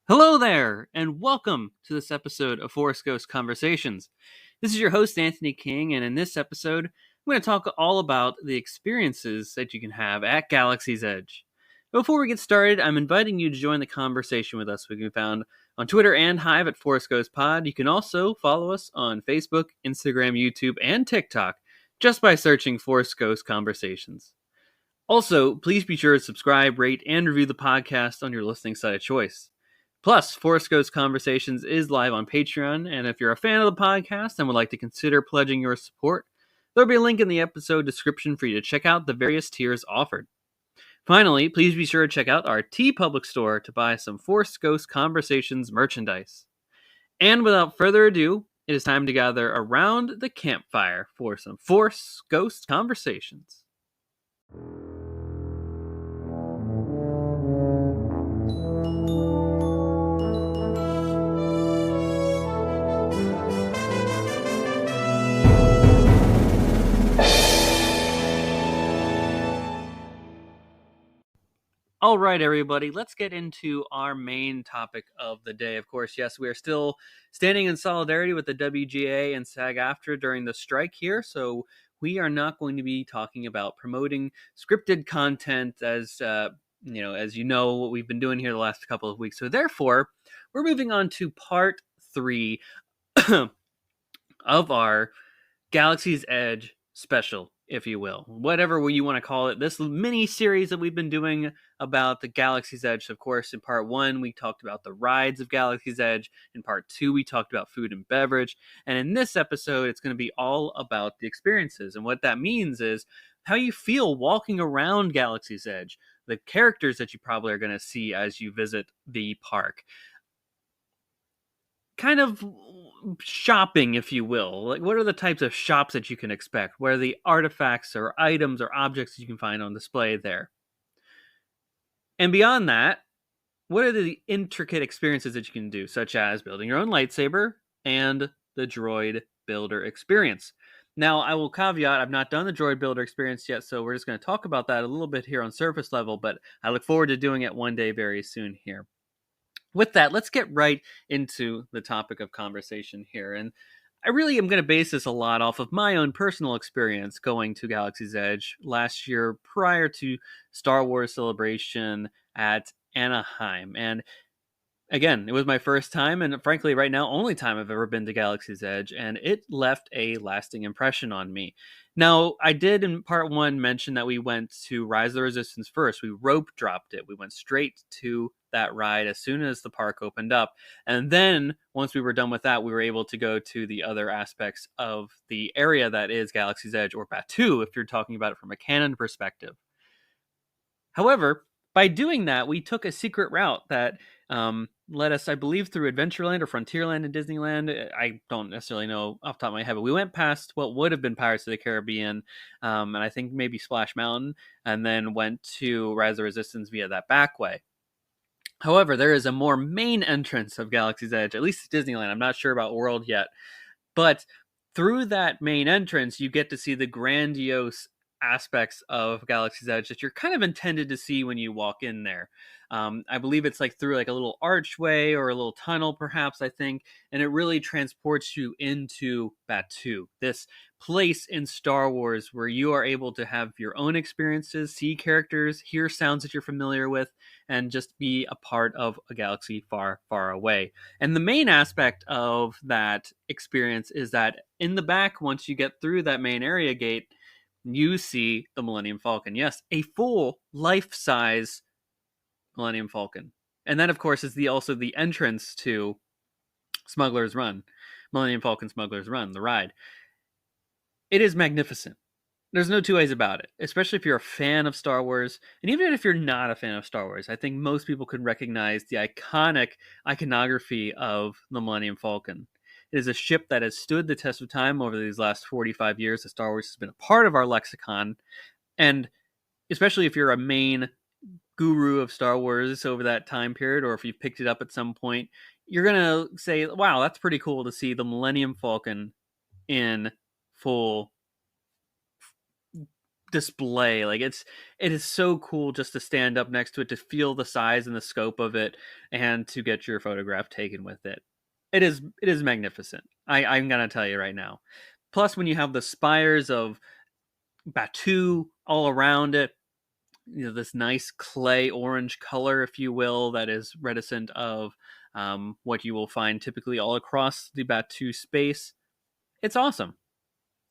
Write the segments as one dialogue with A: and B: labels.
A: Hello there, and welcome to this episode of Forest Ghost Conversations. This is your host, Anthony King, and in this episode, I'm going to talk all about the experiences that you can have at Galaxy's Edge. Before we get started, I'm inviting you to join the conversation with us. We can be found on Twitter and Hive at Forest Ghost Pod. You can also follow us on Facebook, Instagram, YouTube, and TikTok just by searching Forest Ghost Conversations. Also, please be sure to subscribe, rate, and review the podcast on your listening site of choice. Plus, Forest Ghost Conversations is live on Patreon, and if you're a fan of the podcast and would like to consider pledging your support, there'll be a link in the episode description for you to check out the various tiers offered. Finally, please be sure to check out our TeePublic store to buy some Forest Ghost Conversations merchandise. And without further ado, it is time to gather around the campfire for some Forest Ghost Conversations. All right, everybody, let's get into our main topic of the day. Of course, yes, we are still standing in solidarity with the WGA and SAG-AFTRA during the strike here, so we are not going to be talking about promoting scripted content as you know what we've been doing here the last couple of weeks. So therefore, we're moving on to part 3 of our Galaxy's Edge special, if you will, whatever you want to call it. This mini series that we've been doing about the Galaxy's Edge. Of course, in part 1, we talked about the rides of Galaxy's Edge. In part 2, we talked about food and beverage. And in this episode, it's going to be all about the experiences. And what that means is how you feel walking around Galaxy's Edge, the characters that you probably are going to see as you visit the park. Kind of shopping, if you will. Like, what are the types of shops that you can expect? What are the artifacts or items or objects you can find on display there? And beyond that, what are the intricate experiences that you can do, such as building your own lightsaber and the droid builder experience? Now, I will caveat, I've not done the droid builder experience yet, so we're just going to talk about that a little bit here on surface level, but I look forward to doing it one day very soon here. With that, let's get right into the topic of conversation here. And I really am going to base this a lot off of my own personal experience going to Galaxy's Edge last year prior to Star Wars Celebration at Anaheim. And again, it was my first time, and frankly, right now, only time I've ever been to Galaxy's Edge, and it left a lasting impression on me. Now, I did in part 1 mention that we went to Rise of the Resistance first. We rope dropped it. We went straight to that ride as soon as the park opened up. And then, once we were done with that, we were able to go to the other aspects of the area that is Galaxy's Edge, or Batuu, if you're talking about it from a canon perspective. However, by doing that, we took a secret route that led us, I believe, through Adventureland or Frontierland in Disneyland. I don't necessarily know off the top of my head, but we went past what would have been Pirates of the Caribbean, and I think maybe Splash Mountain, and then went to Rise of the Resistance via that back way. However, there is a more main entrance of Galaxy's Edge, at least at Disneyland. I'm not sure about World yet, but through that main entrance, you get to see the grandiose aspects of Galaxy's Edge that you're kind of intended to see when you walk in there. I believe it's like through like a little archway or a little tunnel, perhaps, I think, and it really transports you into Batuu, this place in Star Wars where you are able to have your own experiences, see characters, hear sounds that you're familiar with, and just be a part of a galaxy far, far away. And the main aspect of that experience is that in the back, once you get through that main area gate, you see the Millennium Falcon. Yes, a full life-size Millennium Falcon. And that, of course, is also the entrance to Smuggler's Run, Millennium Falcon Smuggler's Run, the ride. It is magnificent. There's no two ways about it, especially if you're a fan of Star Wars. And even if you're not a fan of Star Wars, I think most people can recognize the iconic iconography of the Millennium Falcon. It is a ship that has stood the test of time over these last 45 years that Star Wars has been a part of our lexicon. And especially if you're a main guru of Star Wars over that time period, or if you've picked it up at some point, you're going to say, wow, that's pretty cool to see the Millennium Falcon in full display. Like it is so cool just to stand up next to it, to feel the size and the scope of it, and to get your photograph taken with it. It is magnificent. I'm gonna tell you right now. Plus, when you have the spires of Batu all around it, this nice clay orange color, if you will, that is reminiscent of what you will find typically all across the Batu space. It's awesome.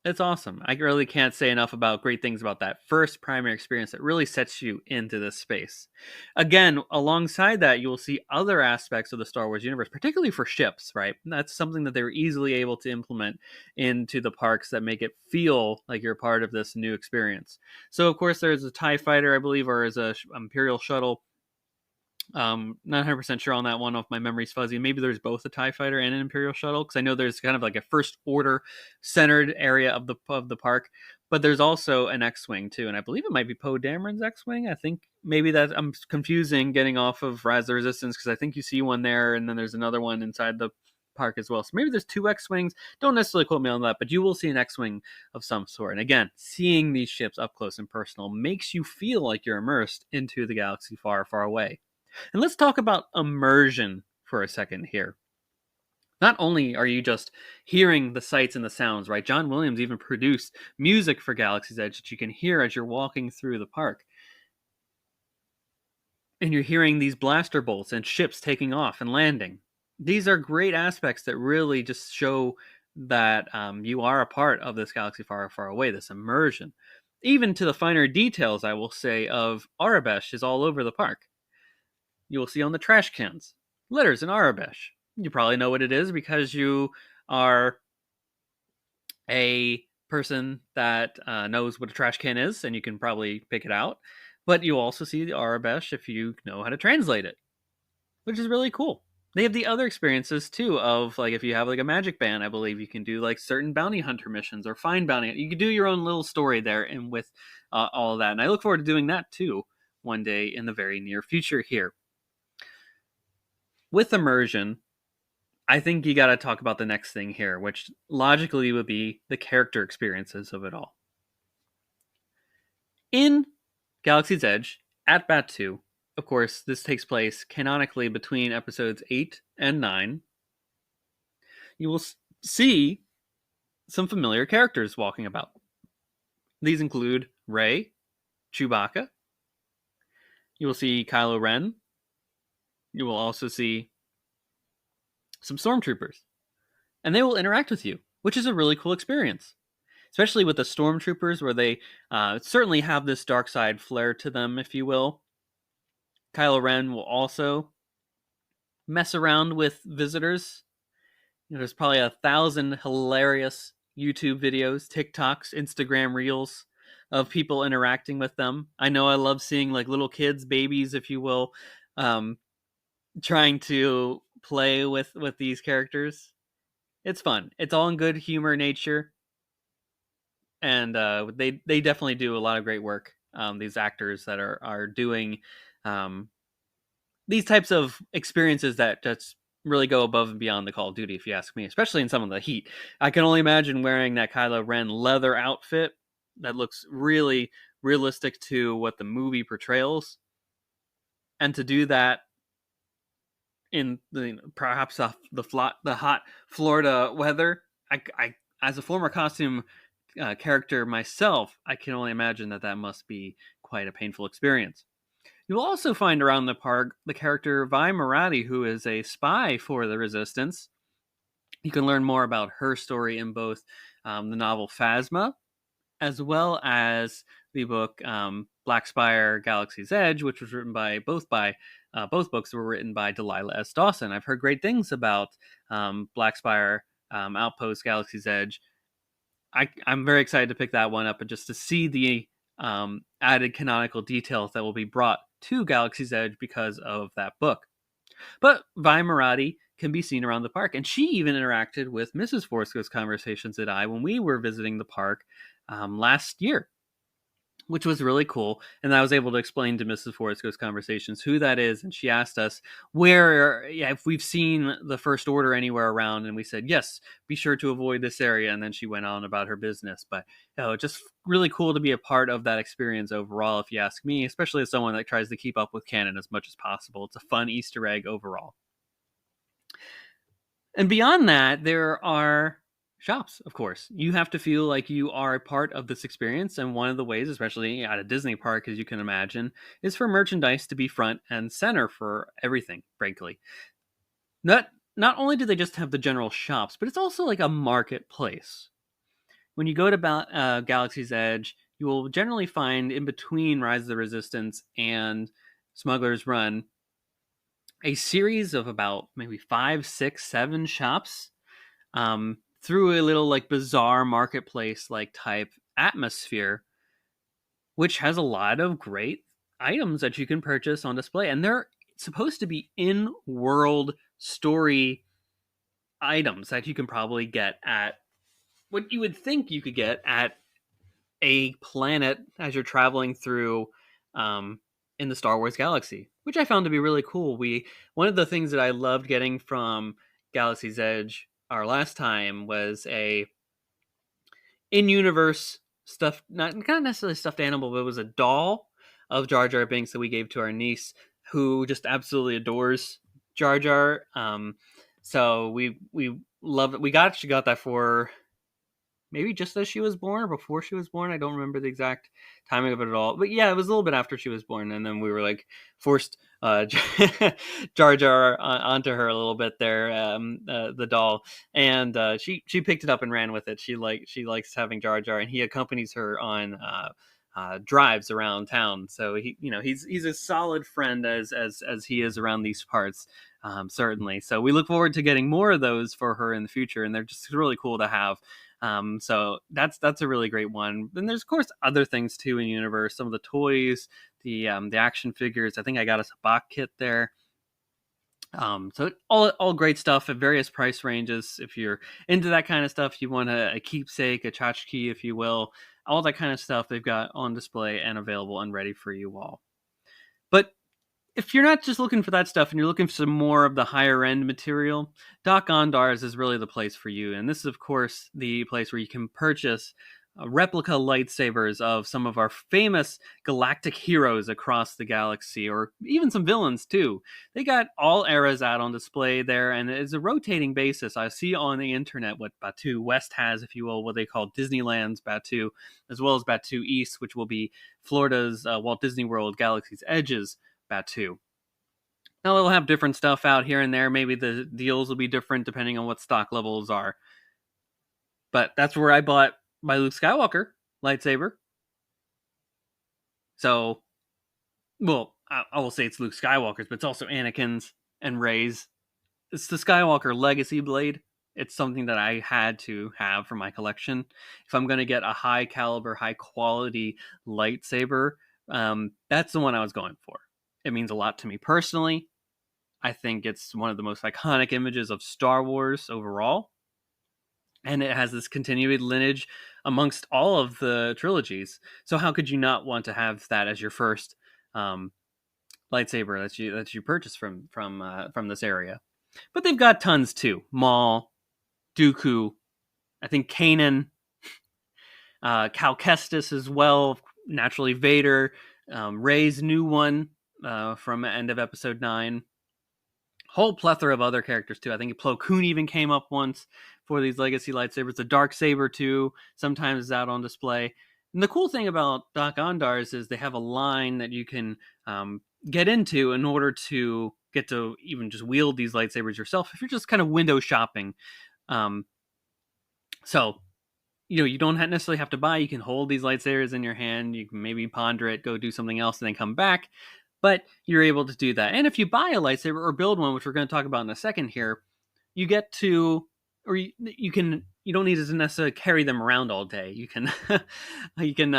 A: It's awesome. I really can't say enough about great things about that first primary experience that really sets you into this space. Again, alongside that, you will see other aspects of the Star Wars universe, particularly for ships, right? That's something that they were easily able to implement into the parks that make it feel like you're part of this new experience. So, of course, there's a TIE fighter, I believe, or is a Imperial shuttle. Not 100% sure on that one, if my memory's fuzzy. Maybe there's both a TIE fighter and an Imperial shuttle, because I know there's kind of like a first order centered area of the park, but there's also an X-wing too, and I believe it might be Poe Dameron's X-wing. I think maybe that I'm confusing getting off of Rise of the Resistance, because I think you see one there, and then there's another one inside the park as well. So maybe there's two X-wings. Don't necessarily quote me on that, but you will see an X-wing of some sort. And again, seeing these ships up close and personal makes you feel like you're immersed into the galaxy far, far away. And let's talk about immersion for a second here. Not only are you just hearing the sights and the sounds, right? John Williams even produced music for Galaxy's Edge that you can hear as you're walking through the park. And you're hearing these blaster bolts and ships taking off and landing. These are great aspects that really just show that you are a part of this galaxy far, far away, this immersion. Even to the finer details, I will say, of Aurebesh is all over the park. You will see on the trash cans letters in Aurebesh. You probably know what it is because you are a person that knows what a trash can is, and you can probably pick it out. But you also see the Aurebesh if you know how to translate it, which is really cool. They have the other experiences too of, like, if you have like a magic band, I believe you can do like certain bounty hunter missions or find bounty. You can do your own little story there, and with all of that. And I look forward to doing that too one day in the very near future here. With immersion, I think you got to talk about the next thing here, which logically would be the character experiences of it all. In Galaxy's Edge, at Batuu, of course, this takes place canonically between episodes 8 and 9. You will see some familiar characters walking about. These include Rey, Chewbacca. You will see Kylo Ren. You will also see some stormtroopers. And they will interact with you, which is a really cool experience. Especially with the stormtroopers, where they certainly have this dark side flair to them, if you will. Kylo Ren will also mess around with visitors. There's probably 1,000 hilarious YouTube videos, TikToks, Instagram Reels of people interacting with them. I know I love seeing like little kids, babies, if you will, trying to play with these characters. It's fun. It's all in good humor nature, and they definitely do a lot of great work. These actors that are doing these types of experiences that just really go above and beyond the Call of Duty, if you ask me, especially in some of the heat. I can only imagine wearing that Kylo Ren leather outfit that looks really realistic to what the movie portrays, and to do that in perhaps the hot Florida weather. I as a former costume character myself, I can only imagine that must be quite a painful experience. You'll also find around the park the character Vi Moradi, who is a spy for the Resistance. You can learn more about her story in both the novel Phasma, as well as the book Black Spire Galaxy's Edge, which was written by both books were written by Delilah S. Dawson. I've heard great things about Black Spire Outpost Galaxy's Edge. I'm very excited to pick that one up and just to see the added canonical details that will be brought to Galaxy's Edge because of that book. But Vi Moradi can be seen around the park, and she even interacted with Mrs. Forsco's Conversations at I when we were visiting the park last year. which was really cool. And I was able to explain to Mrs. Forrest Ghost Conversations who that is. And she asked us if we've seen the First Order anywhere around. And we said, yes, be sure to avoid this area. And then she went on about her business. But just really cool to be a part of that experience overall, if you ask me, especially as someone that tries to keep up with canon as much as possible. It's a fun Easter egg overall. And beyond that, there are shops, of course. You have to feel like you are a part of this experience. And one of the ways, especially at a Disney park, as you can imagine, is for merchandise to be front and center for everything, frankly. Not not only do they just have the general shops, but it's also like a marketplace. When you go to Galaxy's Edge, you will generally find in between Rise of the Resistance and Smuggler's Run a series of about maybe 5, 6, 7 shops through a little like bizarre marketplace like type atmosphere, which has a lot of great items that you can purchase on display. And they're supposed to be in-world story items that you can probably get at what you would think you could get at a planet as you're traveling through in the Star Wars galaxy, which I found to be really cool. One of the things that I loved getting from Galaxy's Edge our last time was a in-universe stuffed, not necessarily stuffed animal, but it was a doll of Jar Jar Binks that we gave to our niece, who just absolutely adores Jar Jar. So we love it. She got that for maybe just as she was born or before she was born. I don't remember the exact timing of it at all. But yeah, it was a little bit after she was born. And then we were like forced Jar Jar onto her a little bit there, the doll. And she picked it up and ran with it. She likes having Jar Jar, and he accompanies her on drives around town. So he's a solid friend as he is around these parts. Certainly. So we look forward to getting more of those for her in the future, and they're just really cool to have. So that's a really great one. Then there's of course other things too in universe. Some of the toys, the action figures. I think I got us a Bach kit there. So all great stuff at various price ranges. If you're into that kind of stuff, you want a keepsake, a tchotchke, if you will, all that kind of stuff they've got on display and available and ready for you all. But if you're not just looking for that stuff and you're looking for some more of the higher end material, Dok-Ondar's is really the place for you. And this is, of course, the place where you can purchase replica lightsabers of some of our famous galactic heroes across the galaxy, or even some villains, too. They got all eras out on display there, and it's a rotating basis. I see on the internet what Batuu West has, if you will, what they call Disneyland's Batuu, as well as Batuu East, which will be Florida's Walt Disney World Galaxy's Edge's Batuu. Now they'll have different stuff out here and there. Maybe the deals will be different depending on what stock levels are. But that's where I bought my Luke Skywalker lightsaber. So, well, I will say it's Luke Skywalker's, but it's also Anakin's and Rey's. It's the Skywalker Legacy Blade. It's something that I had to have for my collection. If I'm going to get a high caliber, high quality lightsaber, that's the one I was going for. It means a lot to me personally. I think it's one of the most iconic images of Star Wars overall. And it has this continued lineage amongst all of the trilogies. So how could you not want to have that as your first lightsaber that you purchase from this area? But they've got tons too. Maul, Dooku, I think Kanan, Cal Kestis as well. Naturally Vader, Rey's new one from the end of Episode 9. Whole plethora of other characters too. I think Plo Koon even came up once for these legacy lightsabers. The Darksaber too sometimes is out on display. And the cool thing about Dok-Ondar's is they have a line that you can get into in order to get to even just wield these lightsabers yourself if you're just kind of window shopping. So you don't necessarily have to buy. You can hold these lightsabers in your hand. You can maybe ponder it, go do something else, and then come back. But you're able to do that. And if you buy a lightsaber or build one, which we're going to talk about in a second here, you get to, or you don't need to necessarily carry them around all day. You can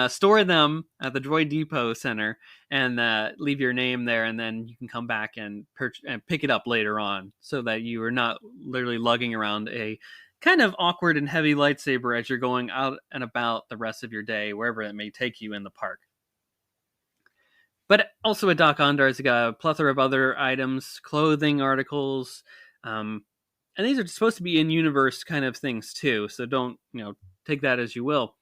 A: store them at the Droid Depot Center and leave your name there, and then you can come back and pick it up later on, so that you are not literally lugging around a kind of awkward and heavy lightsaber as you're going out and about the rest of your day, wherever it may take you in the park. But also at Dok-Ondar's, you got a plethora of other items, clothing articles, and these are supposed to be in-universe kind of things too, so don't, take that as you will.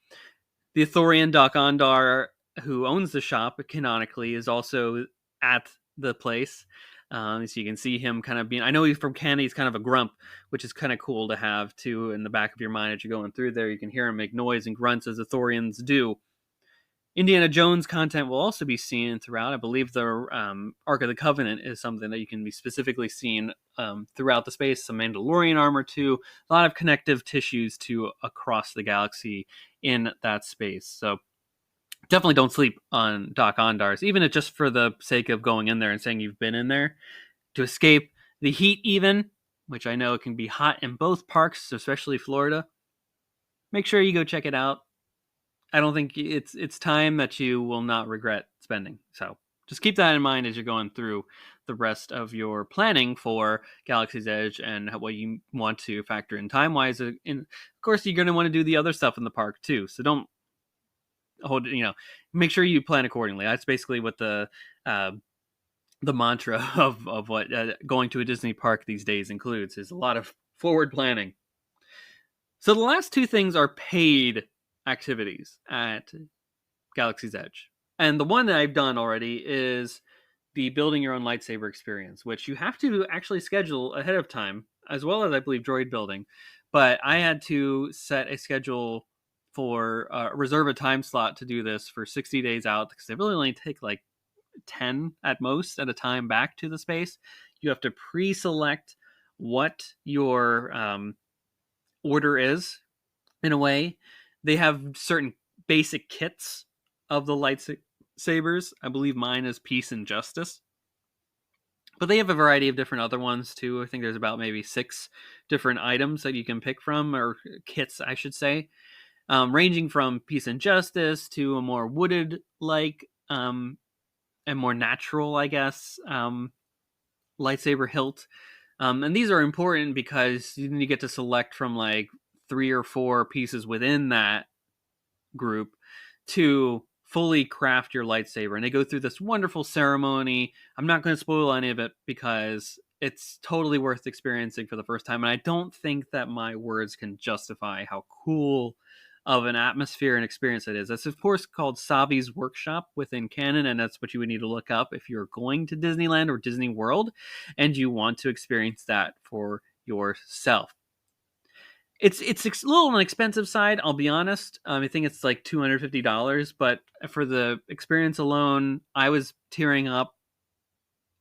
A: The Ithorian Dok-Ondar, who owns the shop canonically, is also at the place. So you can see him kind of being, I know he's from Canada, he's kind of a grump, which is kind of cool to have too in the back of your mind as you're going through there. You can hear him make noise and grunts as Ithorians do. Indiana Jones content will also be seen throughout. I believe the Ark of the Covenant is something that you can be specifically seen throughout the space. Some Mandalorian armor too. A lot of connective tissues to across the galaxy in that space. So definitely don't sleep on Dok-Ondar's, even if just for the sake of going in there and saying you've been in there to escape the heat, even, which I know it can be hot in both parks, especially Florida. Make sure you go check it out. I don't think it's time that you will not regret spending. So just keep that in mind as you're going through the rest of your planning for Galaxy's Edge and what you want to factor in time wise. And of course, you're going to want to do the other stuff in the park too. So don't hold, make sure you plan accordingly. That's basically what the mantra of what going to a Disney park these days includes, is a lot of forward planning. So the last two things are paid activities at Galaxy's Edge. And the one that I've done already is the building your own lightsaber experience, which you have to actually schedule ahead of time, as well as I believe droid building. But I had to set a schedule for reserve a time slot to do this for 60 days out, because they really only take like 10 at most at a time back to the space. You have to pre-select what your order is, in a way. They have certain basic kits of the lightsabers. I believe mine is Peace and Justice. But they have a variety of different other ones too. I think there's about maybe 6 different items that you can pick from, or kits, I should say, ranging from Peace and Justice to a more wooded like and more natural, I guess, lightsaber hilt. And these are important because you get to select from like 3 or 4 pieces within that group to fully craft your lightsaber. And they go through this wonderful ceremony. I'm not going to spoil any of it because it's totally worth experiencing for the first time. And I don't think that my words can justify how cool of an atmosphere and experience it is. That's of course called Savi's Workshop within canon, and that's what you would need to look up if you're going to Disneyland or Disney World and you want to experience that for yourself. It's a little on the expensive side, I'll be honest. I think it's like $250, but for the experience alone, I was tearing up.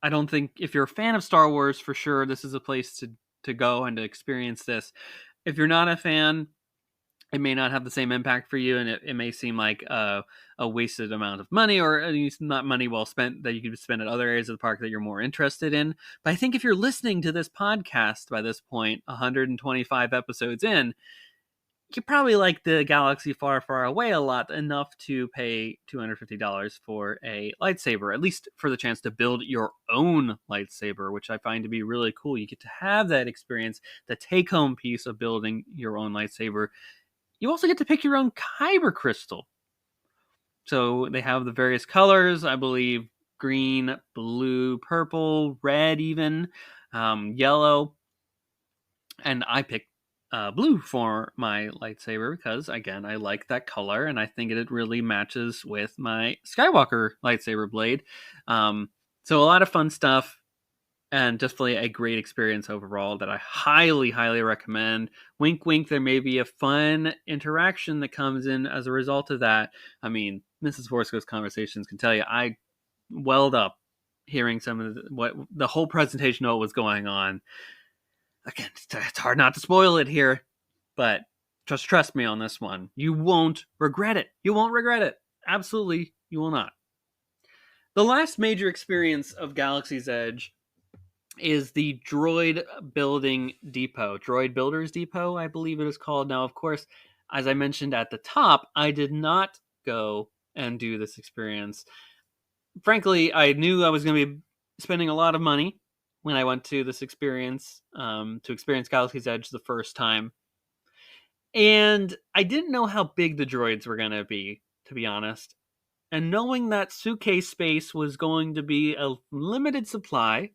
A: I don't think, if you're a fan of Star Wars, for sure, this is a place to go and to experience this. If you're not a fan, it may not have the same impact for you, and it may seem like a wasted amount of money, or at least not money well spent that you could spend at other areas of the park that you're more interested in. But I think if you're listening to this podcast by this point, 125 episodes in, you probably like the Galaxy Far, Far Away a lot, enough to pay $250 for a lightsaber, at least for the chance to build your own lightsaber, which I find to be really cool. You get to have that experience, the take-home piece of building your own lightsaber. You also get to pick your own kyber crystal. So they have the various colors, I believe green, blue, purple, red even, yellow. And I picked blue for my lightsaber because, again, I like that color and I think it really matches with my Skywalker lightsaber blade. So a lot of fun stuff. And definitely a great experience overall that I highly, highly recommend. Wink, wink, there may be a fun interaction that comes in as a result of that. I mean, Mrs. Forsco's conversations can tell you I welled up hearing some of what the whole presentation of what was going on. Again, it's hard not to spoil it here, but just trust me on this one. You won't regret it. You won't regret it. Absolutely, you will not. The last major experience of Galaxy's Edge is the Droid Building Depot. Droid Builders Depot, I believe it is called. Now, of course, as I mentioned at the top, I did not go and do this experience. Frankly, I knew I was going to be spending a lot of money when I went to this experience, to experience Galaxy's Edge the first time. And I didn't know how big the droids were going to be, to be honest. And knowing that suitcase space was going to be a limited supply,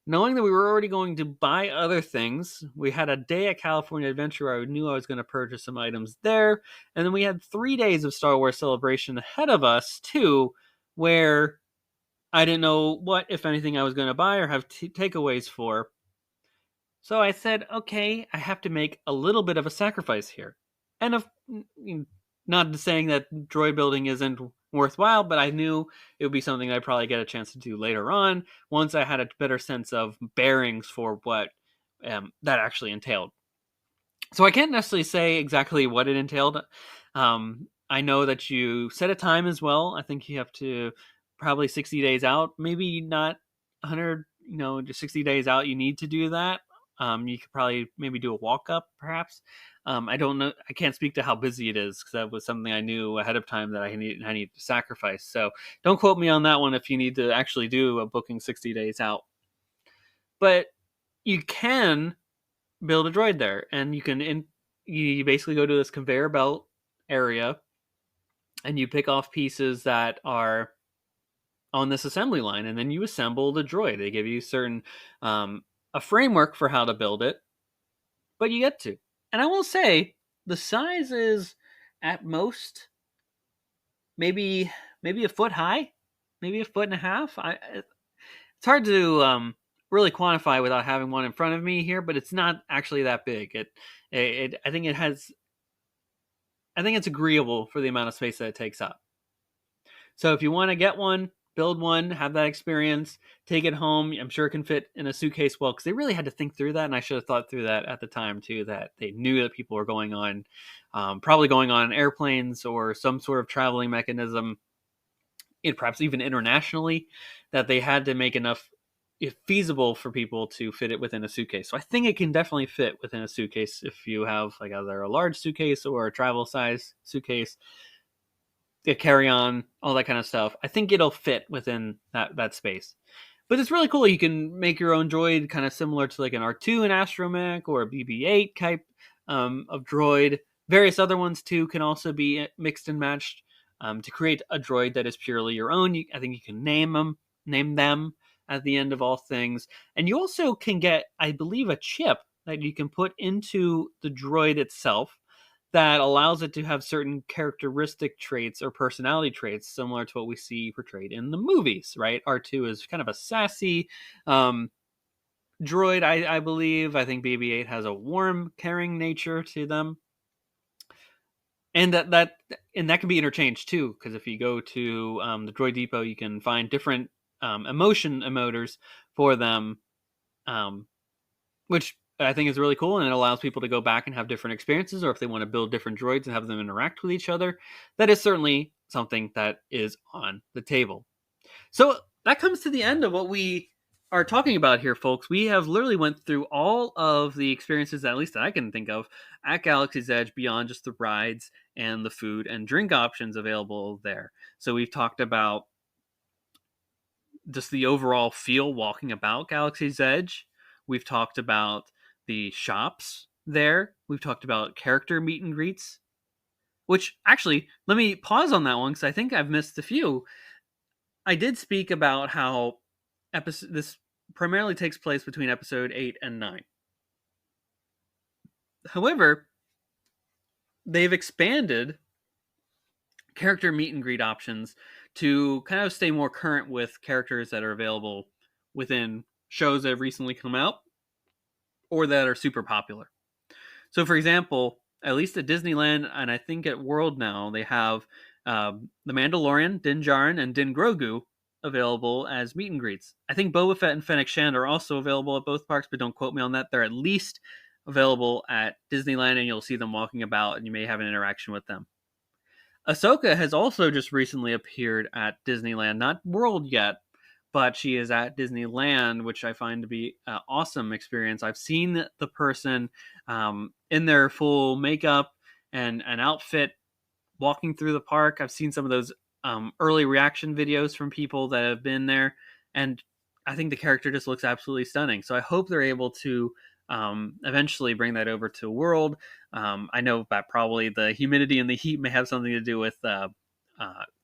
A: knowing that we were already going to buy other things, we had a day at California Adventure where I knew I was going to purchase some items there. And then we had 3 days of Star Wars Celebration ahead of us, too, where I didn't know what, if anything, I was going to buy or have takeaways for. So I said, okay, I have to make a little bit of a sacrifice here. And not saying that droid building isn't worthwhile, but I knew it would be something I'd probably get a chance to do later on once I had a better sense of bearings for what that actually entailed. So I can't necessarily say exactly what it entailed. I know that you set a time as well. I think you have to probably 60 days out, maybe not 100, just 60 days out. You need to do that. You could probably maybe do a walk up, perhaps. I don't know. I can't speak to how busy it is because that was something I knew ahead of time that I need to sacrifice. So don't quote me on that one if you need to actually do a booking 60 days out. But you can build a droid there, and you basically go to this conveyor belt area, and you pick off pieces that are on this assembly line, and then you assemble the droid. They give you certain a framework for how to build it, but you get to. And I will say the size is at most maybe a foot high, maybe a foot and a half. It's hard to really quantify without having one in front of me here, but it's not actually that big. I think it's agreeable for the amount of space that it takes up. So if you want to get one, build one, have that experience, take it home. I'm sure it can fit in a suitcase well, because they really had to think through that, and I should have thought through that at the time too, that they knew that people were going on, probably going on airplanes or some sort of traveling mechanism, perhaps even internationally, that they had to make enough feasible for people to fit it within a suitcase. So I think it can definitely fit within a suitcase if you have like either a large suitcase or a travel size suitcase, a carry-on, all that kind of stuff. I think it'll fit within that space. But it's really cool. You can make your own droid, kind of similar to like an R2 in Astromech or a BB-8 type of droid. Various other ones too can also be mixed and matched to create a droid that is purely your own. I think you can name them at the end of all things. And you also can get, I believe, a chip that you can put into the droid itself that allows it to have certain characteristic traits or personality traits similar to what we see portrayed in the movies, right? R2 is kind of a sassy droid, I believe. I think BB-8 has a warm, caring nature to them. And that can be interchanged too, because if you go to the Droid Depot, you can find different emotion emoters for them, which I think is really cool, and it allows people to go back and have different experiences, or if they want to build different droids and have them interact with each other, that is certainly something that is on the table. So that comes to the end of what we are talking about here, folks. We have literally went through all of the experiences, at least that I can think of, at Galaxy's Edge beyond just the rides and the food and drink options available there. So we've talked about just the overall feel walking about Galaxy's Edge. We've talked about the shops there. We've talked about character meet and greets, which actually, let me pause on that one because I think I've missed a few. I did speak about how this primarily takes place between episode 8 and 9. However, they've expanded character meet and greet options to kind of stay more current with characters that are available within shows that have recently come out or that are super popular. So, for example, at least at Disneyland and I think at World now, they have The Mandalorian, Din Djarin, and Din Grogu available as meet and greets. I think Boba Fett and Fennec Shand are also available at both parks, but don't quote me on that. They're at least available at Disneyland, and you'll see them walking about, and you may have an interaction with them. Ahsoka has also just recently appeared at Disneyland, not World yet, but she is at Disneyland, which I find to be an awesome experience. I've seen the person in their full makeup and an outfit walking through the park. I've seen some of those early reaction videos from people that have been there, and I think the character just looks absolutely stunning. So I hope they're able to eventually bring that over to World. I know that probably the humidity and the heat may have something to do with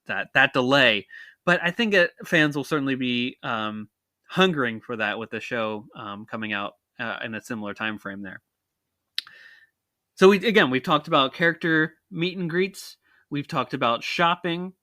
A: that delay. But I think fans will certainly be hungering for that with the show coming out in a similar time frame there. So we've talked about character meet and greets. We've talked about shopping.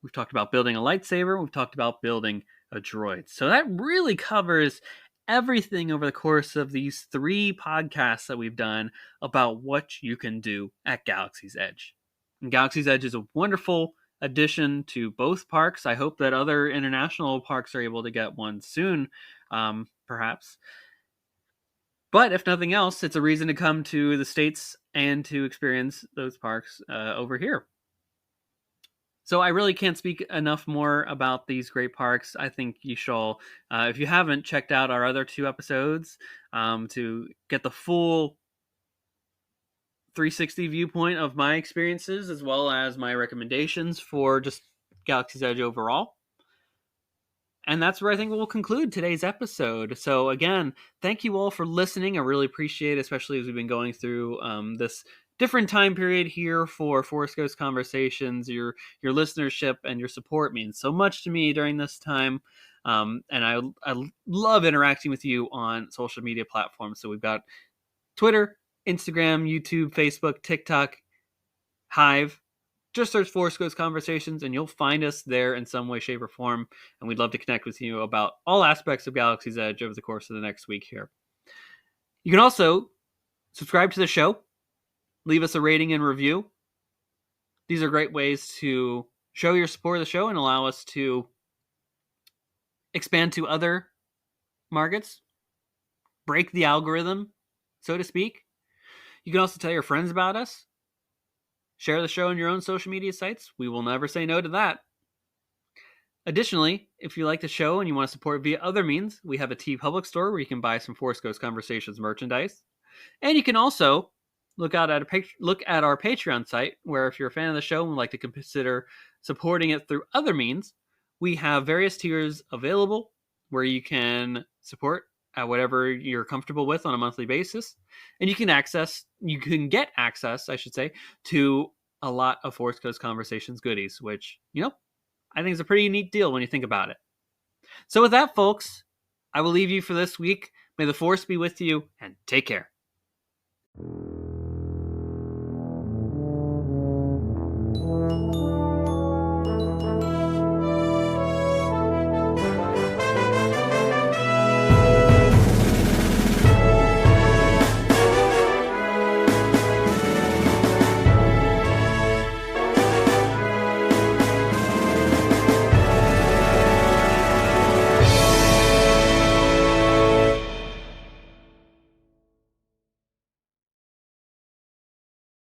A: We've talked about building a lightsaber. We've talked about building a droid. So that really covers everything over the course of these 3 podcasts that we've done about what you can do at Galaxy's Edge. And Galaxy's Edge is a wonderful addition to both parks. I hope that other international parks are able to get one soon, perhaps. But if nothing else, it's a reason to come to the States and to experience those parks over here. So I really can't speak enough more about these great parks. I think you shall, if you haven't checked out our other 2 episodes to get the full 360 viewpoint of my experiences, as well as my recommendations for just Galaxy's Edge overall. And that's where I think we'll conclude today's episode. So again, thank you all for listening. I really appreciate it, especially as we've been going through this different time period here for Force Ghost Conversations. Your listenership and your support means so much to me during this time. And I love interacting with you on social media platforms. So we've got Twitter, Instagram, YouTube, Facebook, TikTok, Hive. Just search Force Ghost Conversations and you'll find us there in some way, shape, or form. And we'd love to connect with you about all aspects of Galaxy's Edge over the course of the next week here. You can also subscribe to the show, leave us a rating and review. These are great ways to show your support of the show and allow us to expand to other markets, break the algorithm, so to speak. You can also tell your friends about us. Share the show on your own social media sites. We will never say no to that. Additionally, if you like the show and you want to support via other means, we have a TeePublic store where you can buy some Force Ghost Conversations merchandise. And you can also look at our Patreon site, where if you're a fan of the show and would like to consider supporting it through other means, we have various tiers available where you can support at whatever you're comfortable with on a monthly basis. And you can get access, I should say, to a lot of Force Ghost Conversations goodies, which, I think is a pretty neat deal when you think about it. So with that, folks, I will leave you for this week. May the Force be with you, and take care.